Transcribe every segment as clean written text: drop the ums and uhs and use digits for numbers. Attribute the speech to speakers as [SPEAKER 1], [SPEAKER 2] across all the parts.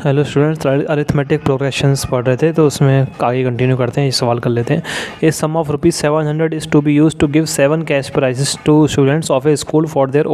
[SPEAKER 1] Hello students, arithmetic progressions पढ़ रहे थे तो उसमें आगे कंटिन्यू करते हैं। ये सवाल कर लेते हैं। A sum of ₹700 is to be use to give 7 cash prizes to students of a school for their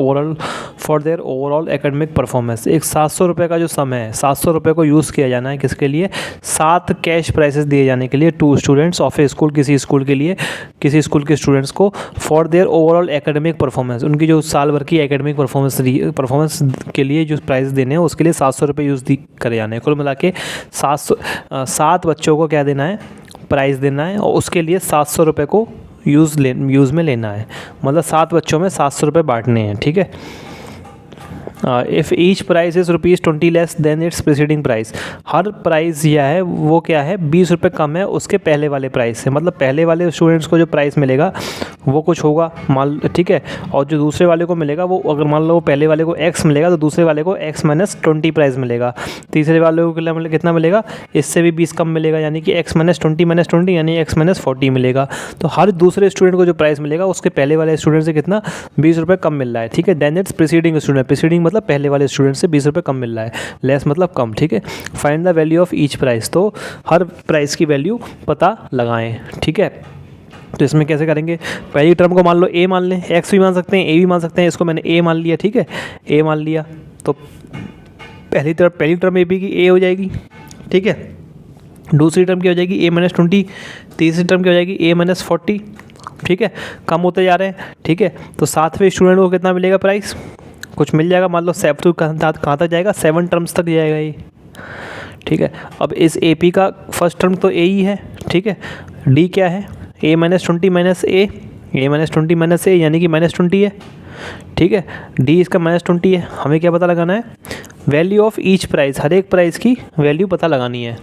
[SPEAKER 1] overall academic performance. एक 700 रुपये का जो सम है, 700 रुपये को यूज़ किया जाना है किसके लिए? 7 कैश प्राइजेस दिए जाने के लिए to students of a school, किसी स्कूल के लिए, किसी स्कूल के स्टूडेंट्स को, for their overall academic performance, उनकी जो साल भर की एकेडमिक परफॉर्मेंस के लिए जो प्राइज़ देने हैं उसके लिए 700 रुपये यूज़ करे जाने हैं। कुल मिला के 7 बच्चों को क्या देना है? प्राइज़ देना है, और उसके लिए 700 रुपये को यूज़ में लेना है। मतलब 7 बच्चों में 700 रुपये बांटने हैं। ठीक है। If each price is ₹20 less than it's preceding price. Her price यह है वो क्या है? 20 रुपये कम है उसके पहले वाले प्राइस से। मतलब पहले वाले स्टूडेंट्स को जो प्राइस मिलेगा वो कुछ होगा, ठीक है। और जो दूसरे वाले को मिलेगा वो, अगर मान लो पहले वाले को X मिलेगा तो दूसरे वाले को X - 20 प्राइस मिलेगा। तीसरे वाले को कितना मिलेगा? इससे भी 20 कम मिलेगा, यानी कि X - 20 यानी X - 40 मिलेगा। तो हर दूसरे स्टूडेंट को जो प्राइस मिलेगा उसके पहले वाले स्टूडेंट से कितना? 20 रुपये कम मिल रहा है। ठीक है। Then it's preceding student. Preceding मतलब पहले वाले स्टूडेंट से 20 रुपये कम मिल रहा है। लेस मतलब कम। ठीक है। Find the value of each price. तो हर प्राइस की वैल्यू पता लगाएं। ठीक है। तो इसमें कैसे करेंगे? पहली टर्म को मान लो A मान लें, X भी मान सकते हैं, A भी मान सकते हैं। इसको मैंने A मान लिया। ठीक है। A मान लिया तो पहली टर्म AB की A हो जाएगी। ठीक है। दूसरी टर्म क्या हो जाएगी? A - 20। तीसरी टर्म क्या हो जाएगी? A - 40। ठीक है। कम होते जा रहे हैं। ठीक है। तो 7वें स्टूडेंट को कितना मिलेगा प्राइस? कुछ मिल जाएगा। मान लो कहाँ तक जाएगा? 7 टर्म्स तक जाएगा ये। ठीक है। अब इस AP का फर्स्ट टर्म तो A ही है। ठीक है। D क्या है? A - 20 - A, A - 20 - A यानी कि -20 है। ठीक है। D इसका -20 है। हमें क्या पता लगाना है? Value of each price. हर एक प्राइस की वैल्यू पता लगानी है।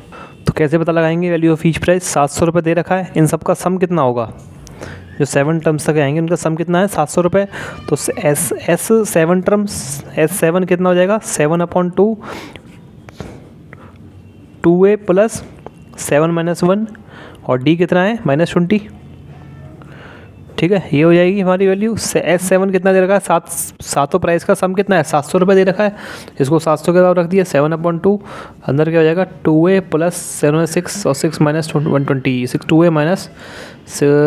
[SPEAKER 1] तो कैसे पता लगाएंगे वैल्यू ऑफ ईच प्राइस? 700 रुपये दे रखा है। इन सब का सम कितना होगा? जो 7 टर्म्स तक आएंगे उनका सम कितना है? 700 रुपये। तो S 7 टर्म्स, S7 कितना हो जाएगा? 7/2 2A + 7 - 1, और D कितना है? -20। ठीक है। ये हो जाएगी हमारी वैल्यू। S7 कितना दे रखा है? सातों प्राइस का सम कितना है? 700 रुपये दे रखा है। इसको 700 के बराबर रख दिया। 7/2 अंदर क्या हो जाएगा? 2A + 7 - 6 और 6 - 120, 2A -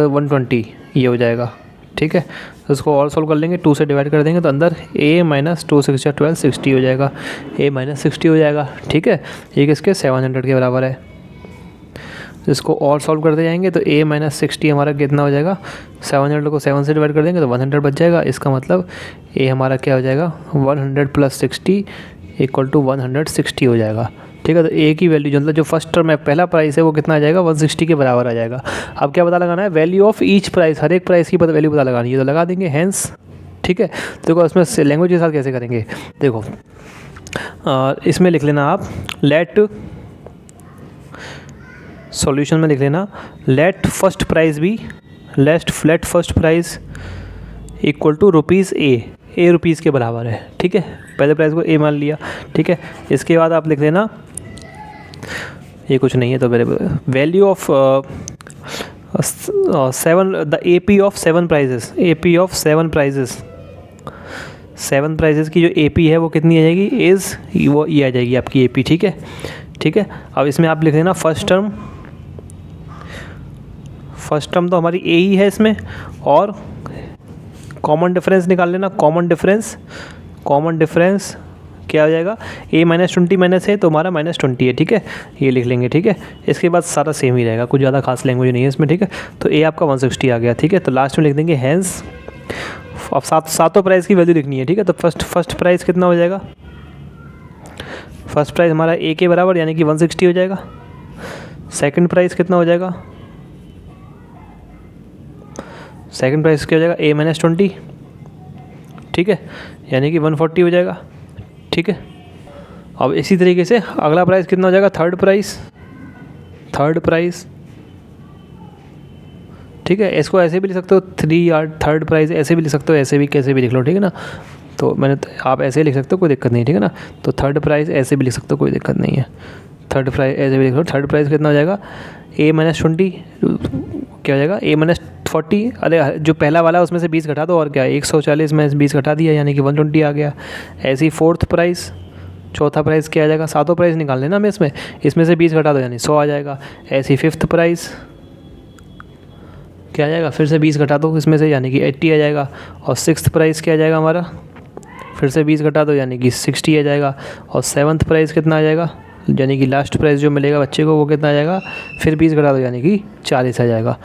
[SPEAKER 1] 120 ये हो जाएगा। ठीक है। तो इसको और सोल्व कर लेंगे, 2 से डिवाइड कर देंगे तो अंदर A - 2 6 या 12 60 हो जाएगा। A - 60 हो जाएगा। ठीक है। ये किसके? 700 के बराबर है। तो इसको और सॉल्व करते जाएंगे तो A - 60 हमारा कितना हो जाएगा? 700 को 7 से डिवाइड कर देंगे तो 100 बच जाएगा। इसका मतलब A हमारा क्या हो जाएगा? 100 + 60 = 160 हो जाएगा। ठीक है। तो A की वैल्यू जो मतलब जो फर्स्ट टर्म है, पहला प्राइस है, वो कितना आ जाएगा? 160 के बराबर आ जाएगा। अब क्या पता लगाना है? Value of each price. हर एक प्राइस की वैल्यू पता लगानी है तो लगा देंगे हैंस। ठीक है। देखो इसमें लैंग्वेज के साथ कैसे करेंगे, देखो इसमें लिख लेना आप, लेट सॉल्यूशन में लिख लेना, let first price equal to A rupees के बराबर है। ठीक है। पहले प्राइस को A मान लिया। ठीक है। इसके बाद आप लिख लेना, ये कुछ नहीं है तो मेरे value of 7 the AP of 7 prizes, AP of 7 prizes, 7 prizes की जो AP है वो कितनी आ जाएगी? वो ये आ जाएगी आपकी AP। ठीक है। ठीक है। अब इसमें आप लिख लेना फर्स्ट टर्म तो हमारी A ही है इसमें, और कॉमन डिफरेंस निकाल लेना। कॉमन डिफरेंस क्या हो जाएगा? A - 20 - A तो हमारा -20 है। ठीक है। ये लिख लेंगे। ठीक है। इसके बाद सारा सेम ही रहेगा, कुछ ज़्यादा खास लैंग्वेज नहीं है इसमें। ठीक है। तो A आपका 160 आ गया। ठीक है। तो लास्ट में लिख देंगे हैंस। अब सातों प्राइस की वैल्यू लिखनी है। ठीक है। तो फर्स्ट प्राइस कितना हो जाएगा? फर्स्ट प्राइस हमारा A के बराबर यानी कि 160 हो जाएगा। सेकंड प्राइस कितना हो जाएगा? सेकंड प्राइस क्या हो जाएगा? A - 20। ठीक है। यानी कि 140 हो जाएगा। ठीक है। अब इसी तरीके से अगला प्राइस कितना हो जाएगा? Third price. ठीक है। इसको ऐसे भी लिख सकते हो, थर्ड प्राइस ऐसे भी लिख सकते हो, ऐसे भी कैसे भी लिख लो। ठीक है ना। तो आप ऐसे लिख सकते हो, कोई दिक्कत नहीं। ठीक है ना। तो थर्ड प्राइस ऐसे भी लिख सकते हो, कोई दिक्कत नहीं है। थर्ड प्राइस ऐसे भी लिख लो। थर्ड प्राइस कितना हो जाएगा? A - 20 क्या हो जाएगा? A - 40। अरे जो पहला वाला उसमें से 20 घटा दो, और क्या 140 में 20 घटा दिया यानी कि 120 आ गया। ऐसे ही फोर्थ प्राइस चौथा प्राइस क्या आ जाएगा, सातों प्राइस निकाल लेना हमें इसमें से 20 घटा दो यानी 100 आ जाएगा। ऐसे ही फिफ्थ प्राइस क्या आ जाएगा, फिर से 20 घटा दो इसमें से यानी कि 80 आ जाएगा। और सिक्स्थ प्राइस क्या आ जाएगा हमारा, फिर से 20 घटा दो यानी कि 60 आ जाएगा। और सेवन्थ प्राइस कितना आ जाएगा, यानी कि लास्ट प्राइस जो मिलेगा बच्चे को वो कितना आ जाएगा, फिर 20 घटा दो यानी कि 40 आ जाएगा।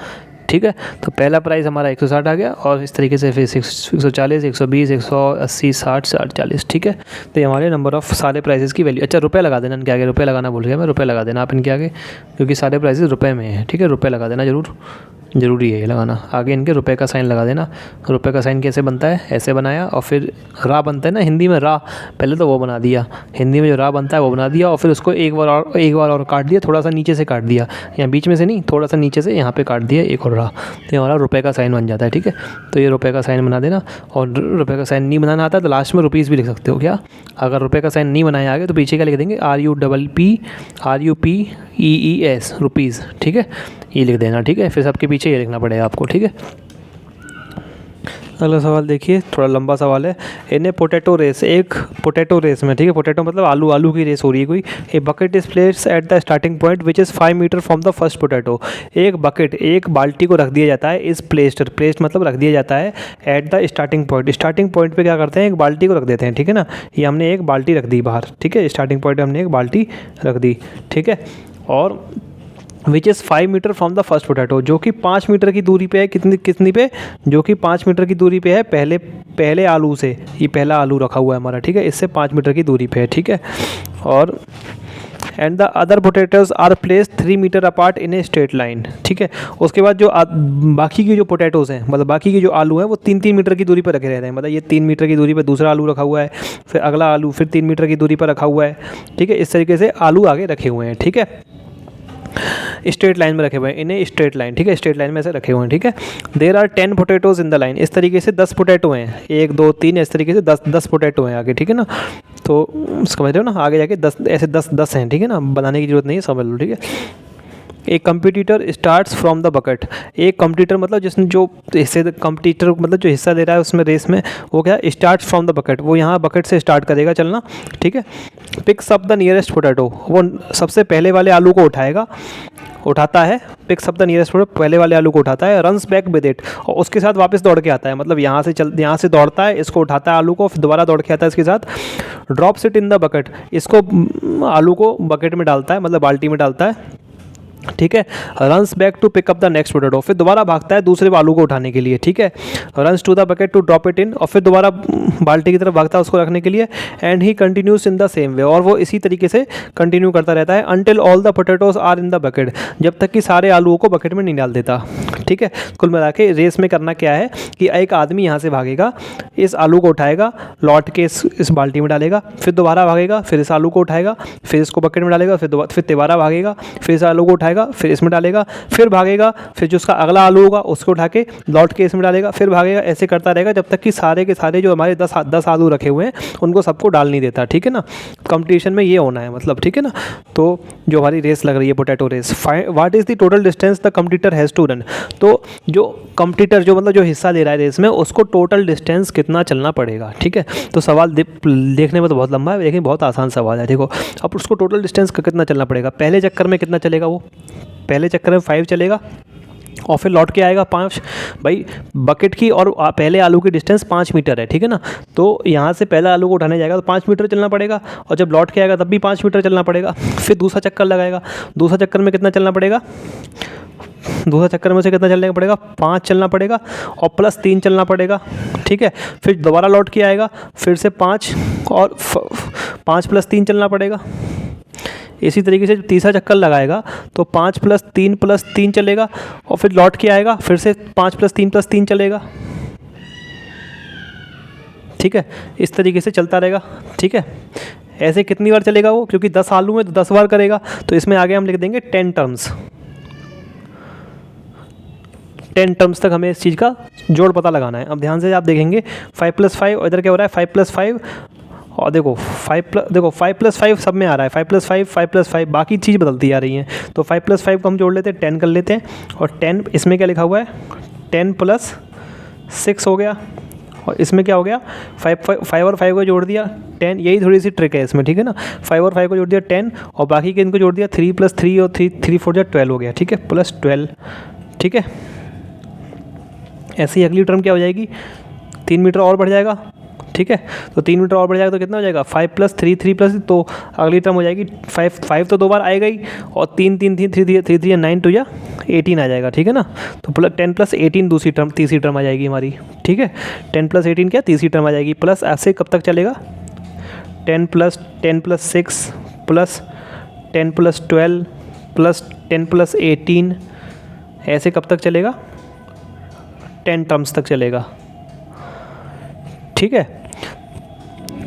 [SPEAKER 1] ठीक है, तो पहला प्राइस हमारा 160 आ गया और इस तरीके से फिर 140, 120, 180, 60, 60, 40। ठीक है, तो ये हमारे नंबर ऑफ़ सारे प्राइसेस की वैल्यू। अच्छा रुपये लगा देना इनके आगे, रुपये लगाना भूल गया मैं, रुपये लगा देना आप इनके आगे, क्योंकि सारे प्राइसेस रुपये में हैं। ठीक है, रुपये लगा देना ज़रूरी है ये लगाना। आगे इनके रुपये का साइन लगा देना। रुपये का साइन कैसे बनता है, ऐसे बनाया और फिर रा बनता है ना हिंदी में, रा पहले तो वो बना दिया, हिंदी में जो रा बनता है वो बना दिया और फिर उसको एक बार और काट दिया, थोड़ा सा नीचे से काट दिया, यहाँ बीच में से नहीं, थोड़ा सा नीचे से यहाँ पे काट दिया एक और रा, तो हमारा रुपये का साइन बन जाता है। ठीक है, तो ये रुपये का साइन बना देना। और रुपये का साइन नहीं बनाना आता तो लास्ट में रुपीज़ भी लिख सकते हो क्या। अगर रुपये का साइन नहीं बनाया आगे तो पीछे क्या लिख देंगे, RUPPEES रुपीज़। ठीक है, ये लिख देना। ठीक है, फिर सबके पीछे ये लिखना पड़ेगा आपको। ठीक है, अगला सवाल देखिए, थोड़ा लंबा सवाल है। इन ए पोटैटो रेस, एक पोटैटो रेस में, ठीक है, पोटैटो मतलब आलू की रेस हो रही है कोई। A bucket is placed at the starting point which is 5 metre from the first potato. एक बकेट, एक बाल्टी को रख दिया जाता है, इस प्लेस्ड मतलब रख दिया जाता है eight the starting point. Starting point पे क्या करते हैं, एक बाल्टी को रख देते हैं। ठीक है ना, ये हमने एक बाल्टी रख दी बाहर। ठीक है, स्टार्टिंग पॉइंट हमने एक बाल्टी रख दी। ठीक है, और which is 5 metre from the first potato, जो कि 5 मीटर की दूरी पे है। कितनी पे, जो कि 5 मीटर की दूरी पे है पहले आलू से। ये पहला आलू रखा हुआ है हमारा। ठीक है, इससे 5 मीटर की दूरी पे है। ठीक है, और and the other potatoes are place 3 metre apart in a straight line. ठीक है, उसके बाद जो बाकी की जो पोटैटोज़ हैं, मतलब बाकी के जो आलू हैं वो 3-3 मीटर की दूरी पर रखे रहते हैं। मतलब ये 3 मीटर की दूरी पर दूसरा आलू रखा हुआ है, फिर अगला आलू फिर 3 मीटर की दूरी पर रखा हुआ है। ठीक है, इस तरीके से आलू आगे रखे हुए हैं। ठीक है, स्ट्रेट लाइन में रखे हुए हैं, इन्हें स्ट्रेट लाइन। ठीक है, स्ट्रेट लाइन में ऐसे रखे हुए हैं। ठीक है, there are 10 potatoes in the line. इस तरीके से 10 पोटैटो हैं, 1 2 3, इस तरीके से 10 पोटैटो हैं आगे। ठीक है ना, तो समझ रहे हो ना, आगे जाके 10 ऐसे 10 हैं। ठीक है ना, बनाने की जरूरत नहीं है, समझ लो। ठीक है, एक competitor starts from the bucket. एक कंपटीटर मतलब जिसने जो हिस्से, कंपटीटर मतलब जो हिस्सा दे रहा है उसमें रेस में, वो क्या स्टार्ट्स फ्रॉम द बकेट, वो यहाँ बकेट से स्टार्ट करेगा चलना। ठीक है, picks up the nearest potato, वो सबसे पहले वाले आलू को उठाता है। Picks up the nearest potato, पहले वाले आलू को उठाता है। रन्स बैक विद इट, और उसके साथ वापस दौड़ के आता है। मतलब यहाँ से दौड़ता है, इसको उठाता है आलू को, फिर दोबारा दौड़ के आता है इसके साथ। Drops it in the bucket, इसको आलू को बकेट में डालता है, मतलब बाल्टी में डालता है। ठीक है, runs back to pick up the next potato, फिर दोबारा भागता है दूसरे आलू को उठाने के लिए। ठीक है, runs to the bucket to drop it in, और फिर दोबारा बाल्टी की तरफ भागता है उसको रखने के लिए। And he continues in the same way, और वो इसी तरीके से कंटिन्यू करता रहता है until all the potatoes are in the bucket, जब तक कि सारे आलूओं को बकेट में नहीं डाल देता। ठीक है, कुल मिला के रेस में करना क्या है कि एक आदमी यहाँ से भागेगा, इस आलू को उठाएगा, लौट के इस बाल्टी में डालेगा, फिर दोबारा भागेगा, फिर इस आलू को उठाएगा, फिर इसको बकेट में डालेगा, फिर दोबारा भागेगा, फिर इस आलू को उठाएगा, फिर इसमें डालेगा, फिर भागेगा, फिर जो उसका अगला आलू होगा उसको उठा के लौट के इसमें डालेगा, फिर भागेगा। ऐसे करता रहेगा जब तक कि सारे के सारे जो हमारे 10 आलू रखे हुए हैं उनको सबको डाल नहीं देता। ठीक है ना, कंपटीशन में ये होना है मतलब। ठीक है ना, तो जो हमारी रेस लग रही है potato race, what is the total distance the competitor has to run. तो जो कंपटीटर जो मतलब जो हिस्सा ले रहा है रेस में, उसको टोटल डिस्टेंस कितना चलना पड़ेगा। ठीक है, तो सवाल देखने में तो बहुत लंबा है लेकिन बहुत आसान सवाल है। देखो, अब उसको टोटल डिस्टेंस कितना चलना पड़ेगा, पहले चक्कर में कितना चलेगा, वो पहले चक्कर में 5 चलेगा और फिर लौट के आएगा 5। भाई बकेट की और पहले आलू की डिस्टेंस 5 मीटर है। ठीक है ना, तो यहाँ से पहला आलू को उठाने जाएगा तो 5 मीटर चलना पड़ेगा, और जब लौट के आएगा तब भी 5 मीटर चलना पड़ेगा। फिर दूसरा चक्कर लगाएगा, दूसरा चक्कर में कितना चलना पड़ेगा, दूसरा चक्कर में से कितना चलने पड़ेगा, 5 चलना पड़ेगा और प्लस 3 चलना पड़ेगा। ठीक है, फिर दोबारा लौट के आएगा, फिर से 5 और 5 प्लस 3 चलना पड़ेगा। इसी तरीके से तीसरा चक्कर लगाएगा तो 5 प्लस 3 चलेगा, और फिर लौट के आएगा, फिर से 5 प्लस 3 चलेगा। ठीक है, इस तरीके से चलता रहेगा। ठीक है, ऐसे कितनी बार चलेगा वो, क्योंकि 10 आलू में तो 10 बार करेगा, तो इसमें आगे हम लिख देंगे 10 टर्म्स। 10 टर्म्स तक हमें इस चीज़ का जोड़ पता लगाना है। अब ध्यान से आप देखेंगे 5 + 5, और इधर क्या हो रहा है 5 + 5, और देखो 5 + 5 सब में आ रहा है, 5 + 5 5 + 5, बाकी चीज़ बदलती आ रही हैं। तो 5 + 5 को हम जोड़ लेते हैं, 10 कर लेते हैं, और 10 इसमें क्या लिखा हुआ है 10 + 6 हो गया, और इसमें क्या हो गया, 5 और 5 को जोड़ दिया 10, यही थोड़ी सी ट्रिक है इसमें, ठीक है ना। 5 और 5 को जोड़ दिया 10 और बाकी के इनको जोड़ दिया 3 + 3 और 3 4 12 हो गया, ठीक है, +12, ठीक है। ऐसे ही अगली टर्म क्या हो जाएगी, 3 मीटर और बढ़ जाएगा, ठीक है। तो 3 मीटर और बढ़ जाएगा तो कितना हो जाएगा 5 + 3 3 +, तो अगली टर्म हो जाएगी 5 तो 2 बार आएगा ही, और 3 3 3 3 3 3 9 2 या 18 आ जाएगा, ठीक है ना। तो 10 + 18 दूसरी टर्म तीसरी टर्म आ जाएगी हमारी, ठीक है। 10 + 18 क्या तीसरी टर्म आ जाएगी, प्लस ऐसे कब तक चलेगा 10 + 6 प्लस 10 + 12 प्लस 10 + 18, ऐसे कब तक चलेगा 10 टर्म्स तक चलेगा, ठीक है।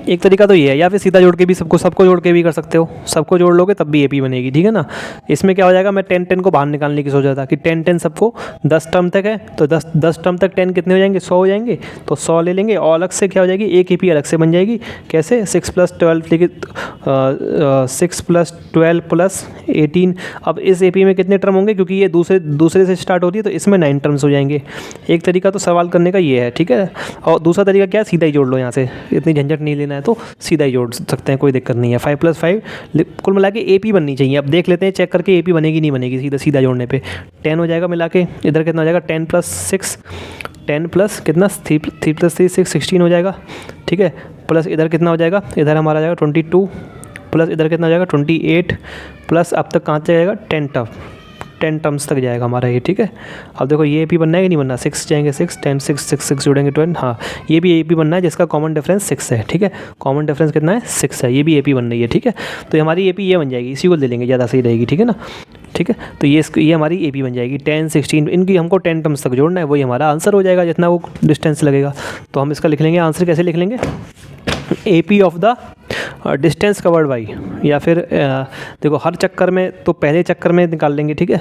[SPEAKER 1] एक तरीका तो ये है, या फिर सीधा जोड़ के भी सबको जोड़ के भी कर सकते हो, सबको जोड़ लोगे तब भी एपी बनेगी, ठीक है ना। इसमें क्या हो जाएगा, मैं 10 को बाहर निकालने की सोच रहा था कि 10 सबको 10 टर्म तक है, तो 10 टर्म तक 10 कितने हो जाएंगे 100 हो जाएंगे, तो 100 ले लेंगे और अलग से क्या हो जाएगी एक एपी अलग से बन जाएगी, कैसे 6 + 12 लेके 6 + 12 + 18। अब इस एपी में कितने टर्म होंगे, क्योंकि ये दूसरे से स्टार्ट होती है तो इसमें 9 टर्म्स हो जाएंगे। एक तरीका तो सवाल करने का ये है, ठीक है। और दूसरा तरीका क्या है, सीधा ही जोड़ लो, यहाँ से इतनी झंझट नहीं लेना है तो सीधा ही जोड़ सकते हैं, कोई दिक्कत नहीं है। 5 + 5 कुल मिला के एपी बननी चाहिए। अब देख लेते हैं चेक करके एपी बनेगी नहीं बनेगी, सीधा जोड़ने पे 10 हो जाएगा मिला के, इधर कितना हो जाएगा 10 + 6 10 प्लस कितना 3 + 3 6 16 हो जाएगा, ठीक है। प्लस इधर कितना हो जाएगा, इधर हमारा आ जाएगा 22, प्लस इधर कितना हो जाएगा 28, प्लस अब तक कहाँ तक जाएगा 10 टर्म्स तक जाएगा हमारा ये, ठीक है। अब देखो ये एपी बनना है कि नहीं बनना, 6 जाएंगे 6 10 6 6 6 जोड़ेंगे 12, हाँ ये भी एपी बनना है जिसका कॉमन डिफरेंस 6 है, ठीक है। कॉमन डिफरेंस कितना है 6 है, ये भी एपी बन रही है, ठीक है। तो हमारी एपी ये बन जाएगी, इसी को ले लेंगे, ज़्यादा सही रहेगी, ठीक है ना, ठीक है। तो ये हमारी एपी बन जाएगी 10 16, इनकी हमको 10 टर्म्स तक जोड़ना है, वही हमारा आंसर हो जाएगा जितना वो डिस्टेंस लगेगा। तो हम इसका लिख लेंगे आंसर, कैसे लिख लेंगे, AP of the distance covered by, या फिर देखो हर चक्कर में तो पहले चक्कर में निकाल लेंगे, ठीक है।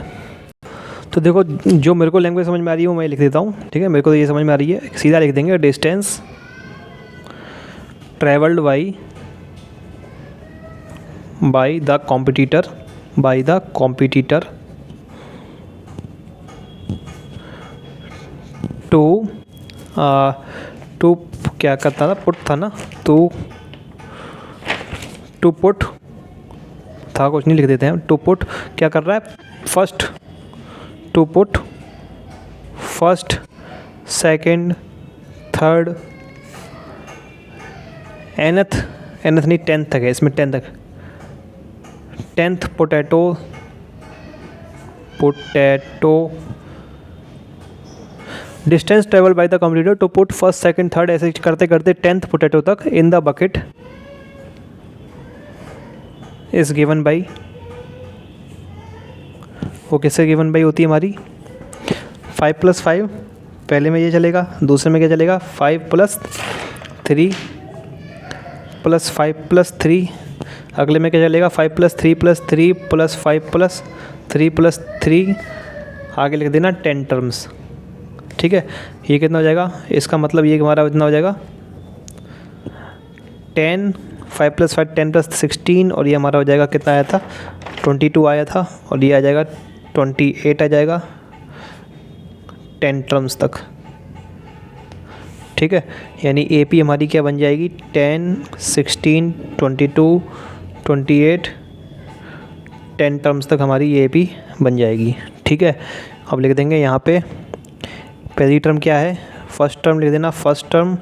[SPEAKER 1] तो देखो जो मेरे को लैंग्वेज समझ में आ रही है वो मैं लिख देता हूँ, ठीक है। मेरे को तो ये समझ में आ रही है, सीधा लिख देंगे distance travelled by the competitor टू क्या करता था, पुट था ना, टू पुट था, कुछ नहीं लिख देते हैं, टू पुट क्या कर रहा है first, to put first second third nth नहीं 10th तक है, इसमें 10th तक 10th potato distance travel by the computer to put first second third, ऐसे करते करते 10th पोटैटो तक in the bucket is given by, वो किससे गिवन बाई होती है हमारी 5 + 5, पहले में ये चलेगा, दूसरे में क्या चलेगा 5 + 3 + 5 + 3, अगले में क्या चलेगा 5 + 3 + 3 + 5 + 3 + 3, आगे लिख देना 10 टर्म्स, ठीक है। ये कितना हो जाएगा, इसका मतलब ये हमारा इतना हो जाएगा 10 5 + 5 10 + 16, और ये हमारा हो जाएगा कितना आया था 22 आया था, और ये आ जाएगा 28 आ जाएगा 10 टर्म्स तक, ठीक है। यानी एपी हमारी क्या बन जाएगी 10 16 22 28 10 टर्म्स तक हमारी ये एपी बन जाएगी, ठीक है। अब लिख देंगे यहाँ पे पहली टर्म क्या है, फर्स्ट टर्म लिख देना, फर्स्ट टर्म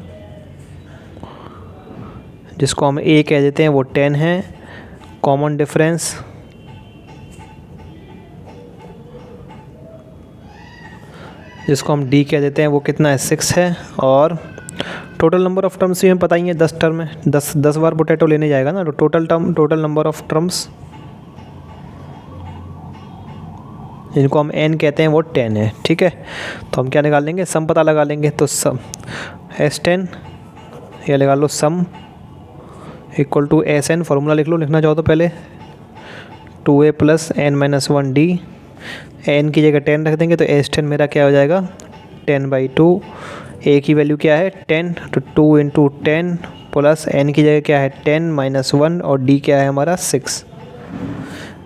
[SPEAKER 1] जिसको हम ए कह देते हैं वो 10 है, कॉमन डिफरेंस जिसको हम डी कह देते हैं वो कितना है 6 है, और टोटल नंबर ऑफ़ टर्म्स भी हमें पता ही है 10 टर्म है, 10 बार पोटैटो लेने जाएगा ना, तो टोटल नंबर ऑफ़ टर्म्स जिनको हम n कहते हैं वो 10 है, ठीक है। तो हम क्या निकाल लेंगे, सम पता लगा लेंगे, तो सम S10 ये लगा लो, sum equal to SN, formula लिख लो, लिखना चाहो तो पहले 2a + n - 1d, n की जगह 10 रख देंगे तो S10 मेरा क्या हो जाएगा 10/2, a की वैल्यू क्या है 10, तो 2 × 10 प्लस n की जगह क्या है 10 - 1, और d क्या है हमारा 6,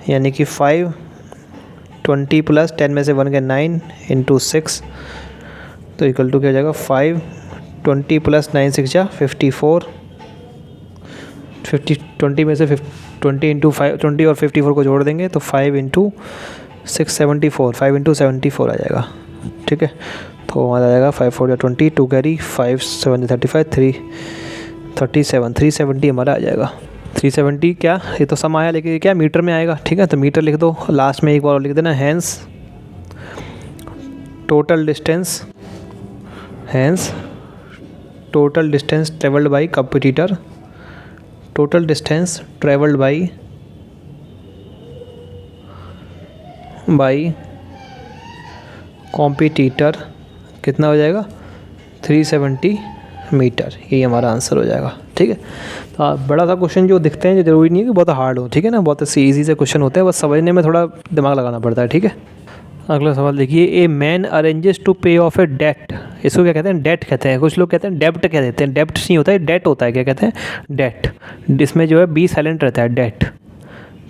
[SPEAKER 1] यानी कि 5 20 + 10 में से 1 गया 9 × 6, तो इक्वल टू क्या हो जाएगा 5 20 + 9 6 जा 54, 20 में से 20 × 5, 20 और 54 को जोड़ देंगे तो 5 × 6 74, 5 × 74 आ जाएगा। ठीक है, तो हमारा आ जाएगा 5 4 20, 2 कैरी, 5 7 35, 37, 370 हमारा आ जाएगा। 370 क्या, ये तो सम आया लेकिन ये क्या मीटर में आएगा। ठीक है, तो मीटर लिख दो, लास्ट में एक बार और लिख देना, hence total distance travelled by competitor, total distance travelled by competitor कितना हो जाएगा, 370 मीटर। यही हमारा आंसर हो जाएगा। ठीक है, तो बड़ा सा क्वेश्चन जो दिखते हैं, जो जरूरी नहीं है कि बहुत हार्ड हो। ठीक है ना, बहुत ईजी से क्वेश्चन होते हैं, बस समझने में थोड़ा दिमाग लगाना पड़ता है। ठीक है, अगला सवाल देखिए, ए man arranges to pay off a date. इसको क्या कहते हैं, डेट कहते हैं। कुछ लोग कहते हैं डेब्ट कह देते हैं, डेब्ट नहीं होता है, डेट होता है। क्या कहते हैं, डेट। इसमें जो है बी साइलेंट रहता है, डेट।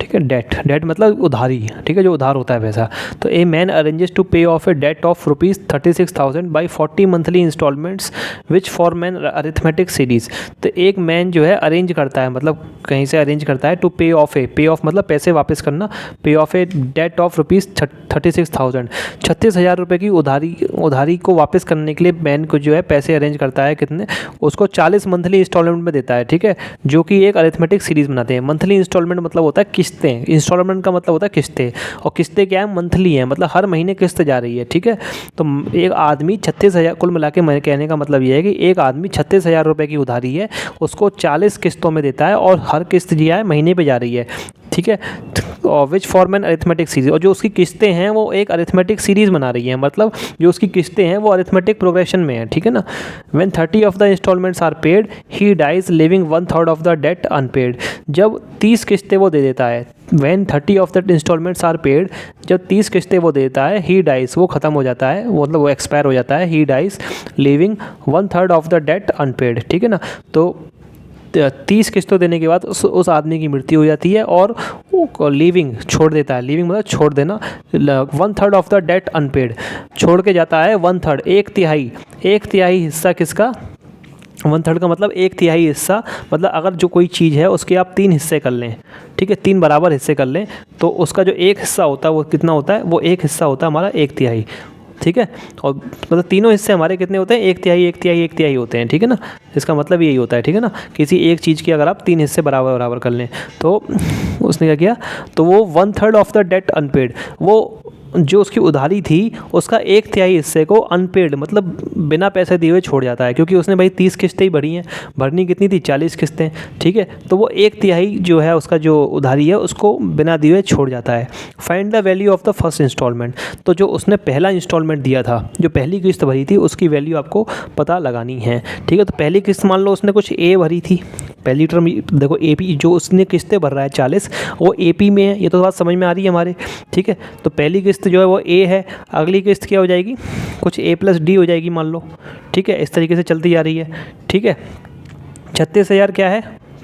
[SPEAKER 1] ठीक है, डेट मतलब उधारी। ठीक है, जो उधार होता है पैसा। तो a man arranges to pay off a debt of ₹36,000 by 40 monthly instalments which form an arithmetic series. तो एक मैन जो है अरेंज करता है, मतलब कहीं से अरेंज करता है, टू पे ऑफ मतलब पैसे वापस करना, पे ऑफ ए डेट ऑफ ₹36,000, 36,000 रुपये की उधारी को वापस करने के लिए मैन को जो है पैसे अरेंज करता है। कितने, उसको 40 मंथली इंस्टॉलमेंट में देता है। ठीक है, जो कि एक अरिथमेटिक सीरीज बनाते हैं। मंथली इंस्टॉलमेंट मतलब होता है किस्तें, इंस्टॉलमेंट का मतलब होता है किस्तें, और किस्तें क्या है, मंथली है, मतलब हर महीने किस्त जा रही है। ठीक है, तो एक आदमी 36,000, कुल मिला के मैं कहने का मतलब ये है कि एक आदमी 36,000 रुपये की उधारी है, उसको 40 किस्तों में देता है, और हर किस्त जो है महीने पे जा रही है। ठीक है, और which form an arithmetic series, और जो उसकी किस्तें हैं वो एक अरिथमेटिक सीरीज बना रही है, मतलब जो उसकी किस्तें हैं वो अरिथमेटिक प्रोग्रेशन में है। ठीक है ना, when 30 of the instalments are paid he dies leaving 1/3 of the debt unpaid. जब 30 किस्तें वो दे देता है, when 30 of the instalments are paid, जब 30 किस्तें वो देता है, ही डाइज वो ख़त्म हो जाता है, मतलब वो एक्सपायर हो जाता है, he dies leaving 1/3 of the debt unpaid. ठीक है ना, तो 30 किस्तों देने के बाद उस आदमी की मृत्यु हो जाती है, और लीविंग छोड़ देता है, लीविंग मतलब छोड़ देना, 1/3 ऑफ द डेट अनपेड, छोड़ के जाता है 1/3, एक तिहाई हिस्सा किसका, 1/3 का मतलब 1/3 हिस्सा, मतलब अगर जो कोई चीज़ है उसके आप 3 हिस्से कर लें। ठीक है, 3 बराबर हिस्से कर लें, तो उसका जो एक हिस्सा होता है वो कितना होता है, वो एक हिस्सा होता है हमारा 1/3। ठीक है, और मतलब तीनों हिस्से हमारे कितने होते हैं, 1/3 होते हैं। ठीक है ना, इसका मतलब यही होता है। ठीक है ना, किसी एक चीज़ की अगर आप 3 हिस्से बराबर कर लें, तो उसने क्या किया, तो वो 1/3 ऑफ द डेट अनपेड, वो जो उसकी उधारी थी उसका 1/3 हिस्से को अनपेड मतलब बिना पैसे दिए हुए छोड़ जाता है, क्योंकि उसने भाई 30 किस्तें ही भरी हैं, भरनी कितनी थी, 40 किस्तें। ठीक है, तो वो 1/3 जो है उसका जो उधारी है उसको बिना दिए हुए छोड़ जाता है। Find the value of the first instalment, तो जो उसने पहला इंस्टॉलमेंट दिया था, जो पहली किस्त भरी थी, उसकी वैल्यू आपको पता लगानी है। ठीक है, तो पहली किस्त मान लो उसने कुछ ए भरी थी, पहली टर्म देखो AP, जो उसने किस्तें भर रहा है 40, वो AP में है, ये तो बात समझ में आ रही है हमारे। ठीक है, तो पहली किस्त जो है वो A है, अगली किस्त क्या हो जाएगी, कुछ A + D हो जाएगी मान लो। ठीक है, इस तरीके से चलती जा रही है। ठीक है, 36,000 क्या है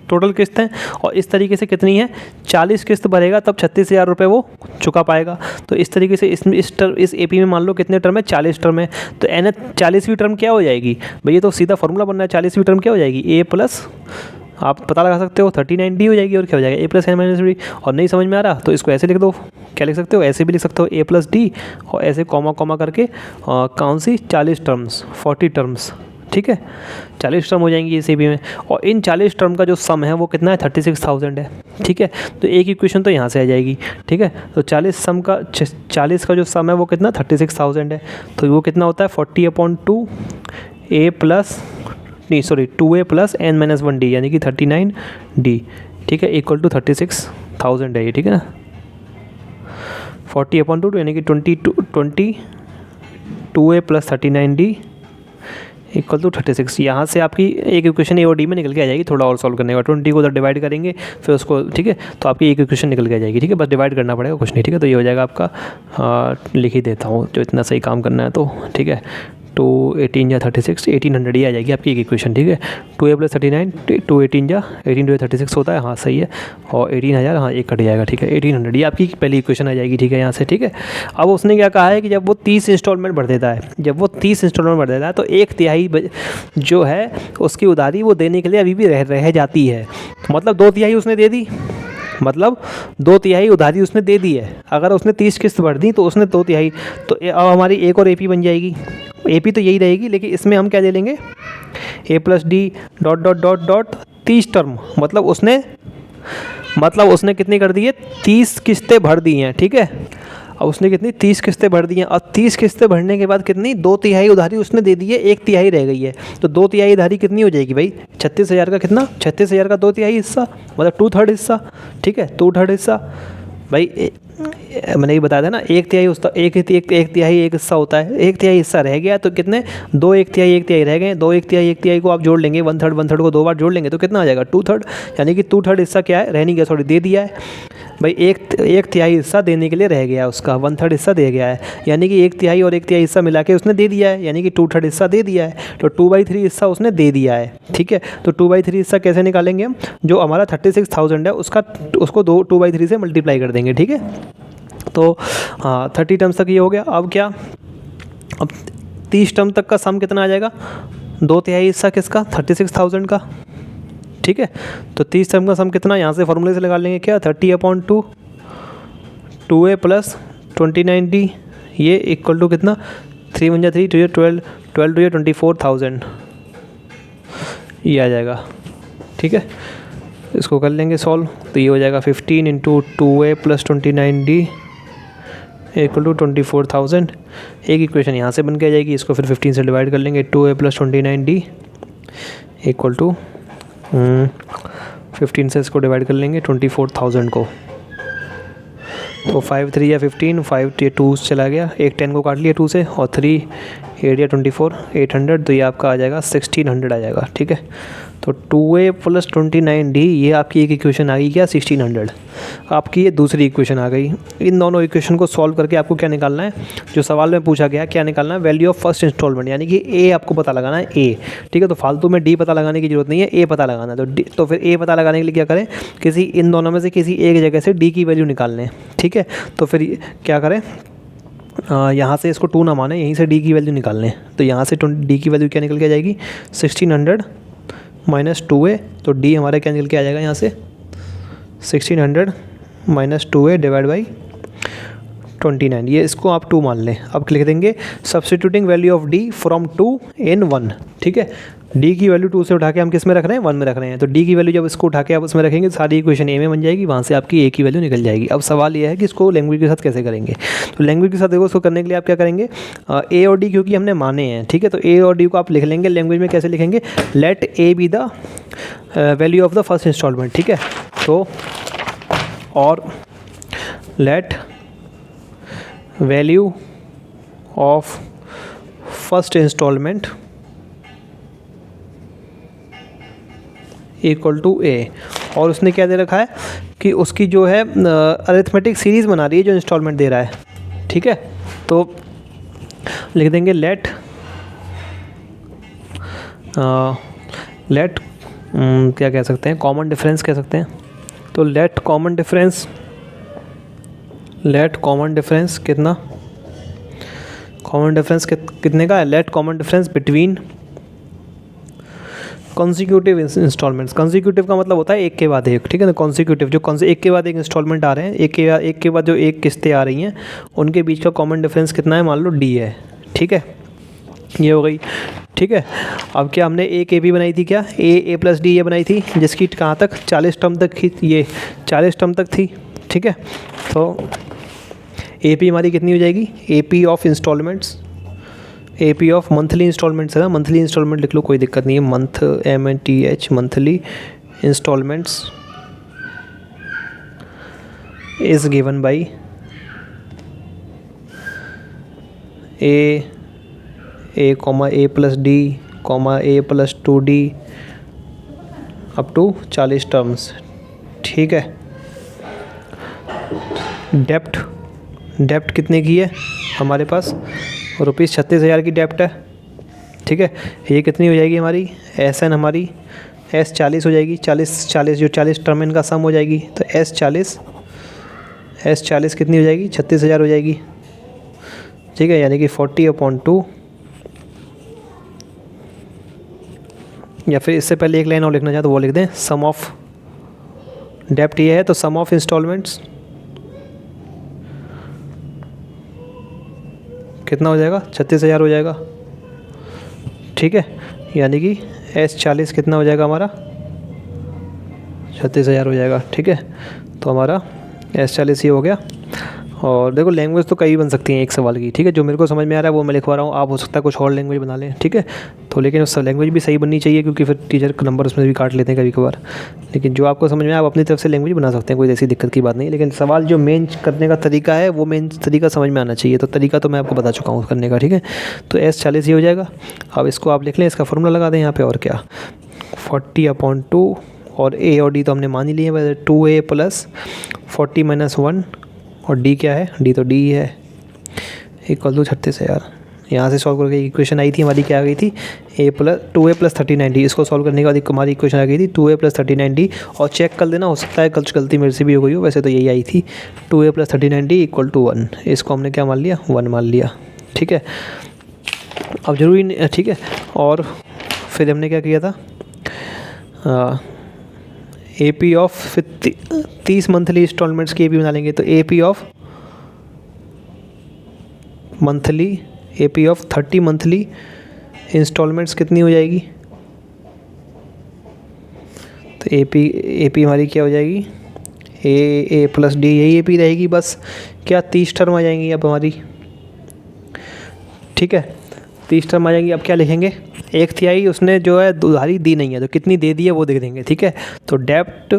[SPEAKER 1] टोटल किस्त है, और इस तरीके से कितनी है, 40 किस्त भरेगा तब 36,000 रुपये वो चुका पाएगा। तो इस तरीके से इस AP में मान लो कितने टर्म है, 40 टर्म है, तो N 40वीं टर्म क्या हो जाएगी भैया, तो सीधा फॉर्मूला बनना है, 40वीं टर्म क्या हो जाएगी, A+, आप पता लगा सकते हो 39D हो जाएगी, और क्या हो जाएगा A + N - D। और नहीं समझ में आ रहा तो इसको ऐसे लिख दो, क्या लिख सकते हो, ऐसे भी लिख सकते हो A + D, और ऐसे कॉमा करके कौन सी 40 टर्म्स, 40 टर्म्स। ठीक है, 40 टर्म हो जाएंगी इस AP में, और इन 40 टर्म का जो सम है वो कितना है, 36,000 है। ठीक है, तो एक इक्वेशन तो यहाँ से आ जाएगी। ठीक है, तो 40 का जो सम है वो कितना, 36,000 है, तो वो कितना होता है 40/2 2A + N - 1D यानी कि 39D। ठीक है, इक्वल टू 36,000 है ये। ठीक है ना, 40/2 यानी कि 2A + 39D इक्वल टू 36। यहाँ से आपकी एक इक्वेशन A और D में निकल के आ जाएगी, थोड़ा और सॉल्व करने के बाद 20 को उधर डिवाइड करेंगे फिर उसको। ठीक है, तो आपकी एक इक्वेशन निकल के आ जाएगी। ठीक है, बस डिवाइड करना पड़ेगा, कुछ नहीं। ठीक है, तो ये हो जाएगा आपका, लिख ही देता हूँ जो इतना सही काम करना है तो। ठीक है, 2 18 या 36, 1800 ही आ जाएगी आपकी एक इक्वेशन, ठीक है। 2a + 39, 2 18 या 18 2 36 होता है, हाँ सही है। और 18,000, हाँ एक कट जाएगा, ठीक है। 1800 ये आपकी पहली इक्वेशन आ जाएगी, ठीक है, यहाँ से, ठीक है। अब उसने क्या कहा है कि जब वो 30 इंस्टॉलमेंट भर देता है, जब वो 30 इंस्टॉलमेंट भर देता है तो 1/3 जो है उसकी उधारी वो देने के लिए अभी भी रह जाती है। मतलब 2/3 उसने दे दी, मतलब 2/3 उधारी उसने दे दी है। अगर उसने 30 किस्त भर दी तो उसने 2/3, तो अब हमारी एक और AP बन जाएगी। AP तो यही रहेगी, लेकिन इसमें हम क्या ले लेंगे, A + D ... 30 टर्म, मतलब उसने कितनी कर दी है, 30 किस्तें भर दी हैं, ठीक है। अब उसने कितनी 30 किस्तें भर दी हैं, और 30 किस्तें भरने के बाद कितनी 2/3 उधारी उसने दे दी है, 1/3 रह गई है। तो 2/3 उधारी कितनी हो जाएगी भाई, 36,000 का कितना, 36,000 का 2/3 हिस्सा, मतलब 2/3 हिस्सा, ठीक है, 2/3 हिस्सा भाई। मैंने ये बताया था ना, 1/3 उसका एक हिस्सा होता है, 1/3 हिस्सा रह गया तो कितने 2 1/3 रह गए। 2 1/3 को आप जोड़ लेंगे, 1/3 को 2 बार जोड़ लेंगे तो कितना आ जाएगा 2/3, यानी कि 2/3 हिस्सा क्या है, रह नहीं गया, सॉरी दे दिया है भाई। 1/3 हिस्सा देने के लिए रह गया उसका, 1/3 हिस्सा दे गया है, यानी कि 1/3 और 1/3 हिस्सा मिला के उसने दे दिया है, यानी कि 2/3 हिस्सा दे दिया है। तो 2/3 हिस्सा उसने दे दिया है, ठीक है। तो 2/3 हिस्सा कैसे निकालेंगे हम, जो हमारा 36,000 है उसको 2/3 से मल्टीप्लाई कर देंगे, ठीक है। तो हाँ 30 टर्म्स तक ये हो गया। अब क्या, अब 30 टर्म तक का सम कितना आ जाएगा, 2/3 हिस्सा किसका, 36,000 का, ठीक है। तो 30 टर्म का सम कितना, यहाँ से फॉर्मूले से लगा लेंगे क्या, 30/2 2a + 29d, ये इक्वल टू कितना, 3 × 3 2 12 12 2 24,000 ये आ जाएगा, ठीक है। इसको कर लेंगे सॉल्व, तो ये हो जाएगा 15 × 2a + 29d इक्वल टू 24,000। एक इक्वेशन यहाँ से बन के आ जाएगी, इसको फिर 15 से डिवाइड कर लेंगे, 2a + 29d इक्वल टू 15 से इसको डिवाइड कर लेंगे 24,000 को। तो 5 3 या 15, 5 ये 2 चला गया, एक 10 को काट लिया 2 से, और 3 8 या 24 800, तो ये आपका आ जाएगा 1600 आ जाएगा, ठीक है। तो 2a + 29d ये आपकी एक इक्वेशन आ गई क्या, 1600। आपकी ये दूसरी इक्वेशन आ गई। इन दोनों इक्वेशन को सॉल्व करके आपको क्या निकालना है, जो सवाल में पूछा गया क्या निकालना है, वैल्यू ऑफ फर्स्ट इंस्टॉलमेंट, यानी कि ए आपको पता लगाना है, ए, ठीक है। तो फालतू में डी पता लगाने की जरूरत नहीं है, ए पता लगाना है। तो फिर ए पता लगाने के लिए क्या करें, इन दोनों में से किसी एक जगह से डी की वैल्यू निकाल लें, ठीक है। तो फिर क्या करें, यहाँ से इसको 2 ना माने, यहीं से डी की वैल्यू निकाल लें। तो यहाँ से डी की वैल्यू क्या निकल के आ जाएगी, 1600 - 2a, तो डी हमारा क्या निकल के आ जाएगा यहाँ से, 1600 - 2a / 29, ये इसको आप 2 मान लें। अब लिख देंगे substituting value of D from 2 in 1, ठीक है। डी की वैल्यू 2 से उठा के हम किस में रख रहे हैं, 1 में रख रहे हैं। तो डी की वैल्यू जब इसको उठा के आप उसमें रखेंगे, सारी इक्वेशन ए में बन जाएगी, वहाँ से आपकी ए की वैल्यू निकल जाएगी। अब सवाल ये है कि इसको लैंग्वेज के साथ कैसे करेंगे। तो लैंग्वेज के साथ देखो, उसको करने के लिए आप क्या करेंगे, ए और डी क्योंकि हमने माने हैं, ठीक है। तो ए और डी को आप लिख लेंगे लैंग्वेज में, कैसे लिखेंगे, let a be the value of the first instalment, ठीक है। तो और let value of first instalment equal to a, और उसने क्या दे रखा है कि उसकी जो है अरिथमेटिक सीरीज़ बना रही है जो इंस्टॉलमेंट दे रहा है, ठीक है। तो लिख देंगे लेट क्या कह सकते हैं, कॉमन डिफरेंस कह सकते हैं। तो लेट कॉमन डिफरेंस कितना, कॉमन डिफरेंस कितने का है, let common difference between consecutive instalments. Consecutive का मतलब होता है एक के बाद एक, ठीक है ना। कॉन्सिक्यूटिव जो एक के बाद एक इंस्टॉलमेंट आ रहे हैं, एक के बाद जो एक किस्तें आ रही हैं, उनके बीच का कॉमन डिफरेंस कितना है, मान लो डी है, ठीक है। ये हो गई, ठीक है। अब क्या हमने एक ए बी बनाई थी, क्या ए + डी ये बनाई थी, जिसकी कहाँ तक 40 टर्म तक थी, ये 40 टर्म तक थी, ठीक है। तो ए पी हमारी कितनी हो जाएगी, A P of instalments, A P of monthly instalments है ना, मंथली इंस्टॉलमेंट लिख लो, कोई दिक्कत नहीं है, month MNTH monthly instalments is given by a + D, A + 2D up to 40 terms, ठीक है। डेप्ट कितने की है हमारे पास, ₹36,000 की डेप्ट है, ठीक है। ये कितनी हो जाएगी हमारी एस एन, हमारी एस 40 हो जाएगी, 40 जो 40 टर्म इनका सम हो जाएगी, तो एस 40 कितनी हो जाएगी 36,000 हो जाएगी, ठीक है। यानी कि 40/2, या फिर इससे पहले एक लाइन और लिखना चाहे तो वो लिख दें, सम ऑफ डेप्ट ये है तो सम ऑफ इंस्टॉलमेंट्स कितना हो जाएगा 36,000 हो जाएगा, ठीक है। यानी कि एस 40 कितना हो जाएगा हमारा 36,000 हो जाएगा, ठीक है। तो हमारा एस 40 ये हो गया। और देखो लैंग्वेज तो कई बन सकती हैं एक सवाल की, ठीक है। जो मेरे को समझ में आ रहा है वो मैं लिखवा रहा हूँ, आप हो सकता है कुछ और लैंग्वेज बना लें, ठीक है। तो लेकिन उस लैंग्वेज भी सही बननी चाहिए, क्योंकि फिर टीचर का नंबर उसमें भी काट लेते हैं कभी कभार। लेकिन जो आपको समझ में आए आप अपनी तरफ से लैंग्वेज बना सकते हैं, कोई ऐसी दिक्कत की बात नहीं। लेकिन सवाल जो मेन करने का तरीका है वो मेन तरीका समझ में आना चाहिए। तो तरीका तो मैं आपको बता चुका हूँ करने का, ठीक है। तो एस 40 ये हो जाएगा। अब इसको आप लिख लें, इसका फॉर्मूला लगा दें यहाँ पे, और क्या 40/2, और ए और डी तो हमने मान ही लिए हैं, 2a + 40 - 1, और डी क्या है, डी तो डी है, इक्वल टू 36,000। यहाँ से सॉल्व करके इक्वेशन आई थी हमारी, क्या आ गई थी 2a + 39d। इसको सॉल्व करने के बाद हमारी इक्वेशन आ गई थी 2a + 39d। और चेक कर देना, हो सकता है कुछ गलती मेरे से भी हो गई हो, वैसे तो यही आई थी 2a + 39d = 1। इसको हमने क्या मान लिया 1 मान लिया, ठीक है। अब ज़रूरी नहीं, ठीक है। और फिर हमने क्या किया था, AP ऑफ 30 मंथली इंस्टॉलमेंट्स की AP बना लेंगे। तो AP ऑफ 30 मंथली इंस्टॉलमेंट्स कितनी हो जाएगी, तो AP हमारी क्या हो जाएगी A + D, यही AP रहेगी बस। क्या 30 टर्म आ जाएंगी अब हमारी, ठीक है। 30 टर्म आ जाएंगी। अब क्या लिखेंगे, 1/3 उसने जो है उधारी दी नहीं है, तो कितनी दे दी है वो देख देंगे, ठीक है। तो डेप्ट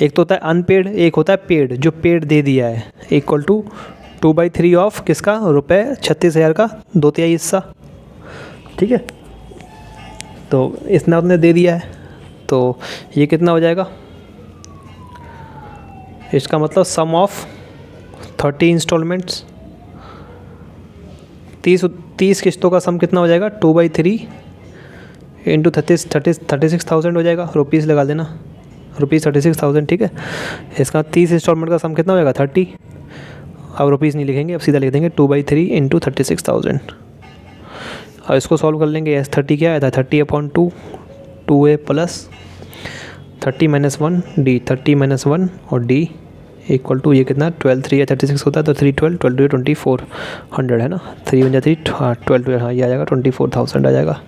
[SPEAKER 1] एक तो होता है अनपेड, एक होता है पेड। जो पेड दे दिया है इक्वल टू 2/3 ऑफ किसका, रुपये 36,000 का 2/3 हिस्सा, ठीक है। तो इतना उसने दे दिया है, तो ये कितना हो जाएगा, इसका मतलब सम ऑफ 30 इंस्टॉलमेंट्स, 30 किस्तों का सम कितना हो जाएगा 2/3 × 36,000 हो जाएगा। रुपीज़ लगा देना, रुपीज़ 36,000, ठीक है। इसका 30 इंस्टॉलमेंट का सम कितना हो जाएगा 30। अब रुपीज़ नहीं लिखेंगे, अब सीधा लिख देंगे 2/3 × 36,000। अब इसको सॉल्व कर लेंगे। एस 30 क्या आया था 30/2, 2a + 30 - 1 d, 30 - 1 और d इक्वल टू ये कितना 12 3 या 36 होता है, तो 3 12 12 2400 है ना, 3 × 3 हाँ 12, हाँ ये आ जाएगा 24,000 आ जाएगा,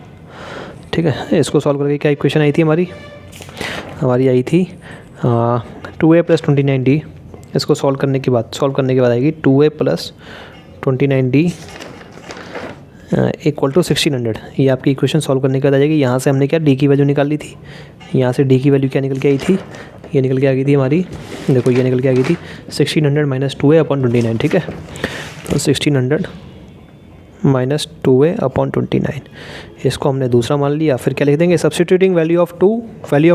[SPEAKER 1] ठीक है। इसको सॉल्व करके क्या इक्वेशन आई थी हमारी आई थी 2a + 29d। इसको सॉल्व करने के बाद आएगी 2a + 29d इक्वल टू 1600। ये आपकी इक्वेशन सॉल्व करने के बाद आ जाएगी। यहाँ से हमने क्या डी की वैल्यू निकाल ली थी, यहाँ से डी की वैल्यू क्या निकल के आई थी, ये निकल के आ गई थी हमारी, देखो ये निकल के आ गई थी 1600 - 2a/29, ठीक है। तो 1600 - 2a/29, इसको हमने दूसरा मान लिया। फिर क्या लिख देंगे, substituting value of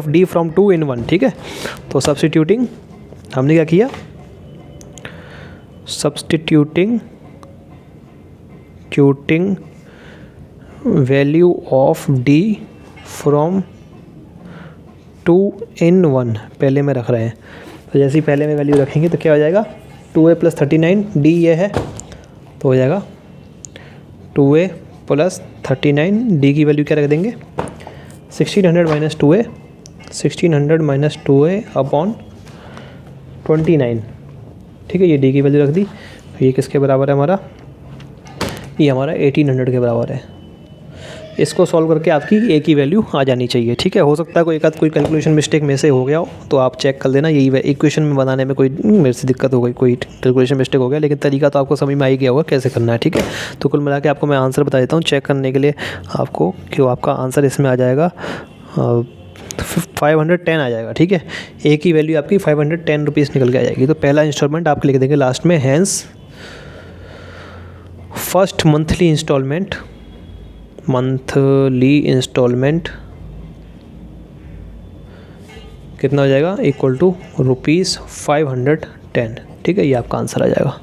[SPEAKER 1] D from 2 in 1, ठीक है। तो सब्सटीट्यूटिंग हमने क्या किया, substituting value of D from 2 in 1 पहले में रख रहे हैं। तो जैसे ही पहले में वैल्यू रखेंगे तो क्या हो जाएगा 2a + 39 d ये है, तो हो जाएगा 2a + 39 d की वैल्यू क्या रख देंगे 1600 - 2a, 1600 - 2a/29, ठीक है। ये d की वैल्यू रख दी। ये किसके बराबर है हमारा, ये हमारा 1800 के बराबर है। इसको सॉल्व करके आपकी ए की वैल्यू आ जानी चाहिए, ठीक है। हो सकता है कोई एक आध कोई कैलकुलेशन मिस्टेक में से हो गया हो, तो आप चेक कर लेना। यही इक्वेशन में बनाने में कोई मेरे से दिक्कत हो गई, कोई कैलकुलेशन मिस्टेक हो गया, लेकिन तरीका तो आपको समझ में आ ही गया होगा कैसे करना है, ठीक है। तो कुल मिला के आपको मैं आंसर बता देता हूँ चेक करने के लिए आपको, क्यों आपका आंसर इसमें आ जाएगा 510 आ जाएगा, ठीक है। ए की वैल्यू आपकी 510 रुपीज़ निकल के आ जाएगी। तो पहला इंस्टॉलमेंट आपके लिख देंगे लास्ट में, हैंस फर्स्ट मंथली इंस्टॉलमेंट कितना हो जाएगा इक्वल टू ₹510, ठीक है। ये आपका आंसर आ जाएगा।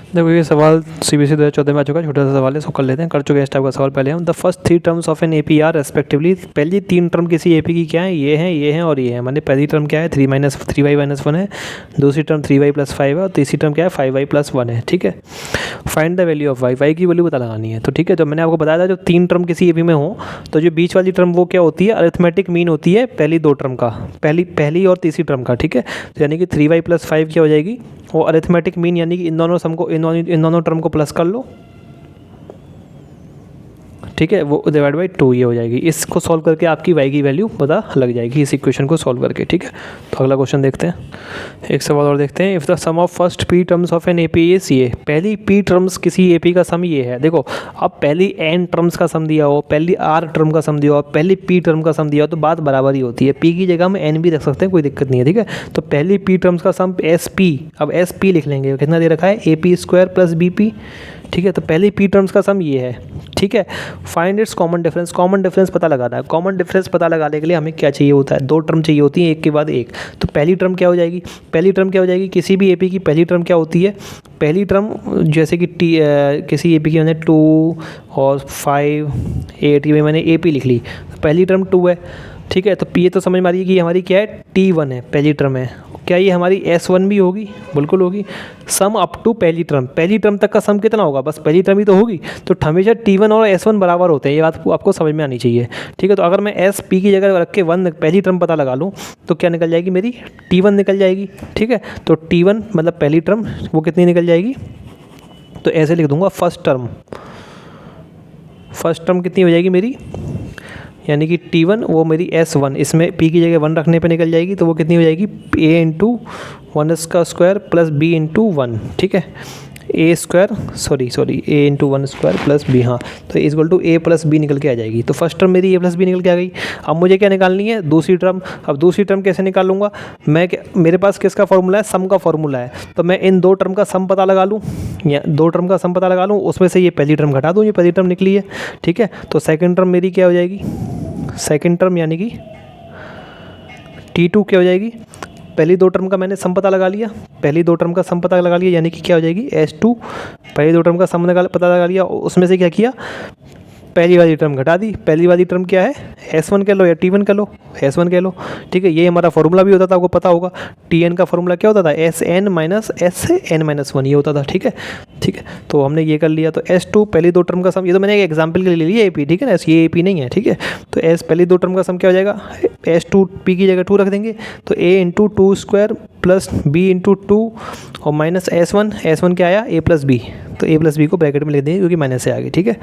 [SPEAKER 1] देखो ये सवाल CBSE 2014 में आ चुका है, छोटा सा सवाल है, इसको कर लेते हैं। कर चुके हैं इस टाइप का सवाल पहले हम। The first 3 terms of an AP are respectively, पहली 3 टर्म किसी AP की क्या है, ये हैं और ये हैं। माने पहली टर्म क्या है 3y - 1 है, दूसरी टर्म 3y + 5 है और तीसरी टर्म क्या है 5y + 1 है। ठीक है, find the value of y की वैल्यू पता लगानी है। तो ठीक है, तो मैंने आपको बताया था जो 3 टर्म किसी AP में हो तो जो बीच वाली टर्म वो क्या होती है, अरिथमेटिक मीन होती है पहली 2 टर्म का, पहली और तीसरी टर्म का। ठीक है, तो यानी कि 3y + 5 क्या हो जाएगी, वो अरिथमेटिक मीन, यानी कि इन दोनों सम को, इन दोनों टर्म को प्लस कर लो। ठीक है, वो डिवाइड बाई 2 ये हो जाएगी। इसको सॉल्व करके आपकी y की वैल्यू पता लग जाएगी इस इक्वेशन को सॉल्व करके। ठीक है, तो अगला क्वेश्चन देखते हैं, एक सवाल और देखते हैं। If the sum of first p terms of an AP is ये, पहली p टर्म्स किसी AP का सम ये है। देखो अब पहली n टर्म्स का सम दिया हो, पहली r टर्म का सम दिया हो, पहली p टर्म का सम दिया हो, तो बात बराबर ही होती है। p की जगह हम n भी रख सकते हैं, कोई दिक्कत नहीं है। ठीक है, तो पहली p टर्म्स का सम SP, अब SP लिख लेंगे, कितना दे रखा है AP² + BP। ठीक है, तो पहली p टर्म्स का सम ये है। ठीक है, find its common difference, common difference पता लगाना है। कॉमन डिफरेंस पता लगाने के लिए हमें क्या चाहिए होता है, 2 टर्म चाहिए होती हैं एक के बाद एक। तो पहली टर्म क्या हो जाएगी, पहली टर्म क्या हो जाएगी, किसी भी AP की पहली टर्म क्या होती है, पहली टर्म जैसे कि किसी AP की मैंने 2 और 5 8 की मैंने AP लिख ली, तो पहली टर्म 2 है। ठीक है, तो ये तो समझ में आ रही है कि हमारी क्या है T1 है, पहली टर्म है। क्या ये हमारी S1 भी होगी, बिल्कुल होगी। सम अप टू पहली टर्म तक का सम कितना होगा, बस पहली टर्म ही तो होगी। तो हमेशा T1 और S1 बराबर होते हैं, ये बात आपको समझ में आनी चाहिए। ठीक है, तो अगर मैं SP की जगह रख के 1 पहली टर्म पता लगा लूँ तो क्या निकल जाएगी, मेरी T1 निकल जाएगी। ठीक है, तो T1 मतलब पहली टर्म वो कितनी निकल जाएगी, तो ऐसे लिख दूंगा फर्स्ट टर्म कितनी हो जाएगी मेरी, यानी कि T1 वो मेरी S1, इसमें P की जगह 1 रखने पे निकल जाएगी, तो वो कितनी हो जाएगी A × 1² + B × 1। ठीक है, A × 1² + B, हाँ, तो इक्वल टू A + B निकल के आ जाएगी। तो फर्स्ट टर्म मेरी A + B निकल के आ गई। अब मुझे क्या निकालनी है, दूसरी टर्म। अब दूसरी टर्म कैसे निकालूंगा मैं, मेरे पास किसका फॉर्मूला है, सम का फॉर्मूला है। तो मैं इन 2 टर्म का सम पता लगा लूँ, या 2 टर्म का सम पता लगा लूँ, उसमें से ये पहली टर्म घटा दूँ, ये पहली टर्म निकली है। ठीक है, तो सेकेंड टर्म मेरी क्या हो जाएगी, सेकेंड टर्म यानी कि T2 क्या हो जाएगी, पहली 2 टर्म का मैंने सम पता लगा लिया, पहली 2 टर्म का सम पता लगा लिया, यानी कि क्या हो जाएगी S2। पहली 2 टर्म का सम पता लगा लिया, उसमें से क्या किया, पहली वाली टर्म घटा दी। पहली वाली टर्म क्या है, S1 कह लो या T1 कह लो, S1 कह लो। ठीक है, ये हमारा फॉर्मूला भी होता था, आपको पता होगा। Tn का फॉर्मूला क्या होता था, Sn - Sn - 1 ये होता था। ठीक है, तो हमने ये कर लिया। तो S2 पहली 2 टर्म का सम, ये तो मैंने एक एग्जाम्पल के लिए ले लिया AP। ठीक है ना, ये AP नहीं है। ठीक है, तो S पहली 2 टर्म का सम क्या हो जाएगा, S2 P की जगह 2 रख देंगे, तो A × 2² + B × 2 और माइनस S1 क्या आया A + B, तो A + B को ब्रैकेट में लिख देंगे क्योंकि माइनस से आ गई। ठीक है,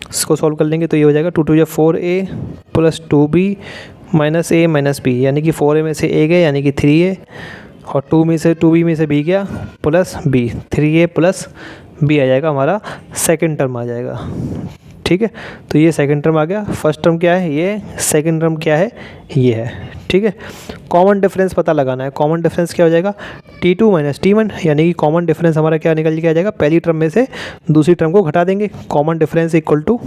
[SPEAKER 1] इसको सॉल्व कर लेंगे तो ये हो जाएगा 2 × 2 = 4A + 2B - A - B, यानी कि 4A में से A गया यानी कि 3A, और 2B में से B गया प्लस B, 3A + B आ जाएगा, हमारा सेकंड टर्म आ जाएगा। ठीक है, तो ये सेकंड टर्म आ गया। फर्स्ट टर्म क्या है ये, सेकंड टर्म क्या है ये है। ठीक है, कॉमन डिफरेंस पता लगाना है। कॉमन डिफरेंस क्या हो जाएगा, T2 - T1, यानी कि कॉमन डिफरेंस हमारा क्या निकल के आ जाएगा, पहली टर्म में से दूसरी टर्म को घटा देंगे। Common difference equal to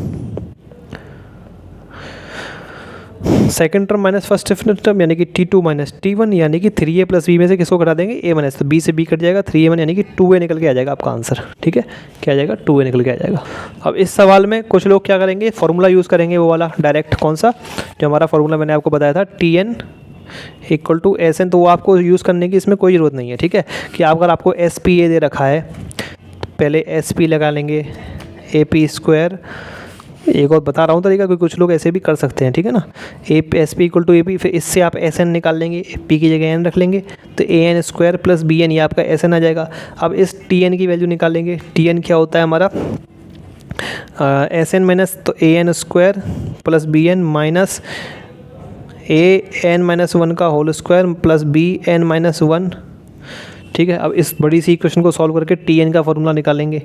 [SPEAKER 1] second term minus first term, यानी कि T2 - T1, यानी कि 3A + B में से किसको घटा देंगे, A - तो B से B कट जाएगा, 3A यानी कि 2A निकल के आ जाएगा आपका आंसर। ठीक है, क्या आ जाएगा, 2A निकल के आ जाएगा। अब इस सवाल में कुछ लोग क्या करेंगे, फॉर्मूला यूज़ करेंगे, वो वाला डायरेक्ट, कौन सा, जो हमारा फॉर्मूला मैंने आपको बताया था Tn = Sn, तो वो आपको यूज़ करने की इसमें कोई ज़रूरत नहीं है। ठीक है, कि अगर आपको SPA दे रखा है, पहले SP लगा लेंगे, AP²। एक और बता रहा हूँ तरीका, क्योंकि कुछ लोग ऐसे भी कर सकते हैं। ठीक है ना, SP = AP, फिर इससे आप SN निकाल लेंगे, P की जगह N रख लेंगे, तो AN² + BN, ये आपका SN आ जाएगा। अब इस Tn की वैल्यू निकालेंगे। Tn क्या होता है हमारा, SN माइनस, तो AN² + BN माइनस AN - 1 का होल स्क्वायर प्लस BN - 1। ठीक है, अब इस बड़ी सी इक्वेशन को सॉल्व करके Tn का फॉर्मूला निकालेंगे।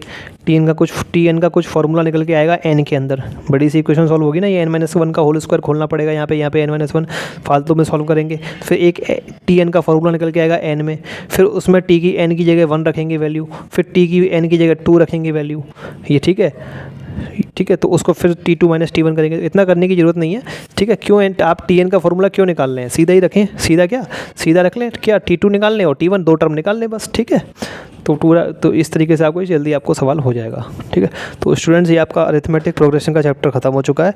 [SPEAKER 1] Tn का कुछ फॉर्मूला निकल के आएगा n के अंदर। बड़ी सी इक्वेशन सॉल्व होगी ना, ये N - 1 का होल स्क्वायर खोलना पड़ेगा यहाँ पे N - 1 फालतू में सॉल्व करेंगे। फिर एक Tn का फॉर्मूला निकल के आएगा n में, फिर उसमें t की n की जगह 1 रखेंगे वैल्यू, फिर t की n की जगह 2 रखेंगे वैल्यू, ये ठीक है, तो उसको फिर T2 - T1 करेंगे। इतना करने की ज़रूरत नहीं है। ठीक है, क्यों आप Tn का फॉर्मूला क्यों निकाल रहे हैं, सीधा ही रखें, सीधा रख लें क्या, T2 निकाल लें और T1 2 टर्म निकाल लें बस। ठीक है, तो पूरा तो इस तरीके से आपको जल्दी आपको सवाल हो जाएगा। ठीक है, तो स्टूडेंट्स ये आपका अरिथमेटिक प्रोग्रेशन का चैप्टर खत्म हो चुका है।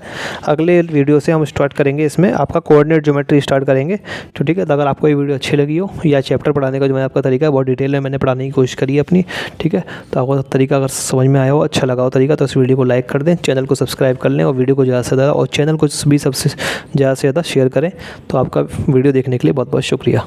[SPEAKER 1] अगले वीडियो से हम स्टार्ट करेंगे, इसमें आपका कोऑर्डिनेट ज्योमेट्री स्टार्ट करेंगे। तो ठीक है, तो अगर आपको ये वीडियो अच्छी लगी हो या चैप्टर पढ़ाने का जो मैं आपका तरीका है बहुत डिटेल में मैंने पढ़ाने की कोशिश करी है अपनी, ठीक है, तो आपको तरीका अगर समझ में आया हो, अच्छा लगा हो तरीका, तो इस वीडियो को लाइक कर दें, चैनल को सब्सक्राइब कर लें और वीडियो को ज़्यादा से ज़्यादा और चैनल को भी सबसे ज़्यादा से ज़्यादा शेयर करें। तो आपका वीडियो देखने के लिए बहुत बहुत शुक्रिया।